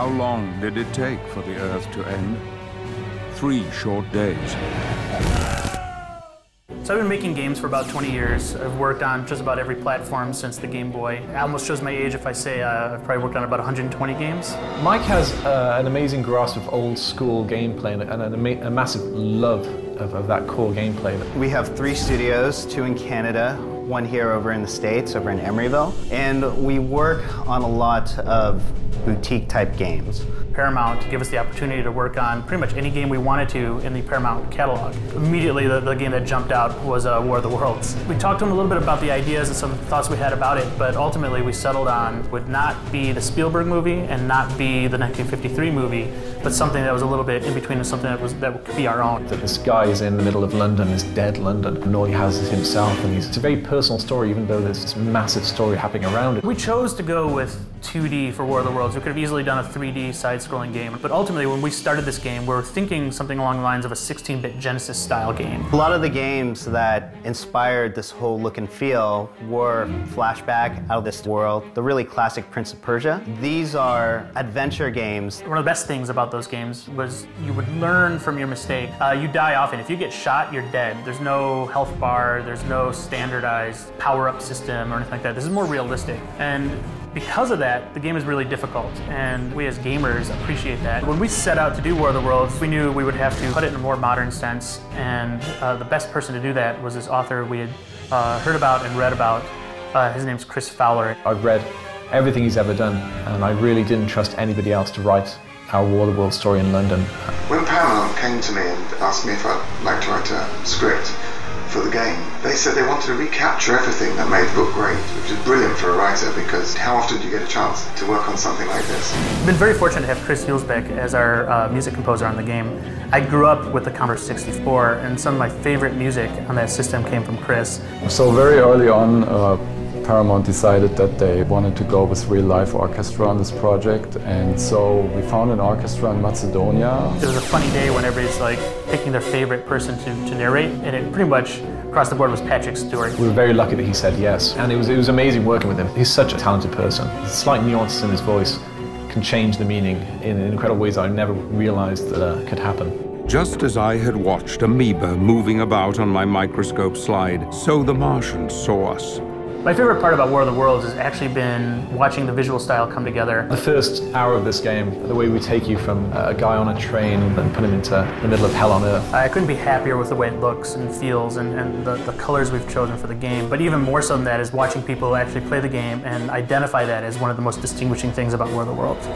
How long did it take for the Earth to end? 3 short days. So I've been making games for about 20 years. I've worked on just about every platform since the Game Boy. It almost shows my age if I say I've probably worked on about 120 games. Mike has an amazing grasp of old school gameplay and a massive love of that core gameplay. We have 3 studios, 2 in Canada, 1 here over in the States, over in Emeryville. And we work on a lot of boutique type games. Paramount gave us the opportunity to work on pretty much any game we wanted to in the Paramount catalog. Immediately, the game that jumped out was War of the Worlds. We talked to him a little bit about the ideas and some thoughts we had about it, but ultimately we settled on would not be the Spielberg movie and not be the 1953 movie, but something that was a little bit in between and something that could be our own. That this guy is in the middle of London, this dead London, and all he has is himself, and it's a very personal story, even though there's this massive story happening around it. We chose to go with 2D for War of the Worlds. We could have easily done a 3D side-scrolling game, but ultimately when we started this game, we were thinking something along the lines of a 16-bit Genesis-style game. A lot of the games that inspired this whole look and feel were flashback out of this world. The really classic Prince of Persia. These are adventure games. One of the best things about those games was you would learn from your mistake. You die often. If you get shot, you're dead. There's no health bar, there's no standardized power-up system or anything like that. This is more realistic. And because of that, the game is really difficult, and we as gamers appreciate that. When we set out to do War of the Worlds, we knew we would have to put it in a more modern sense, and the best person to do that was this author we had heard about and read about. His name's Chris Fowler. I've read everything he's ever done, and I really didn't trust anybody else to write our War of the Worlds story in London. When Paramount came to me and asked me if I'd like to write a script for the game, they said they wanted to recapture everything that made the book great, which is brilliant for a writer because how often do you get a chance to work on something like this? I've been very fortunate to have Chris Hulsbeck as our music composer on the game. I grew up with the Commodore 64, and some of my favorite music on that system came from Chris. So very early on, Paramount decided that they wanted to go with real-life orchestra on this project, and so we found an orchestra in Macedonia. It was a funny day when everybody's like picking their favorite person to narrate, and it pretty much across the board was Patrick Stewart. We were very lucky that he said yes, and it was amazing working with him. He's such a talented person. Slight nuances in his voice can change the meaning in incredible ways I never realized that could happen. Just as I had watched amoeba moving about on my microscope slide, so the Martians saw us. My favorite part about War of the Worlds has actually been watching the visual style come together. The first hour of this game, the way we take you from a guy on a train and put him into the middle of hell on earth. I couldn't be happier with the way it looks and feels and the colors we've chosen for the game. But even more so than that is watching people actually play the game and identify that as one of the most distinguishing things about War of the Worlds.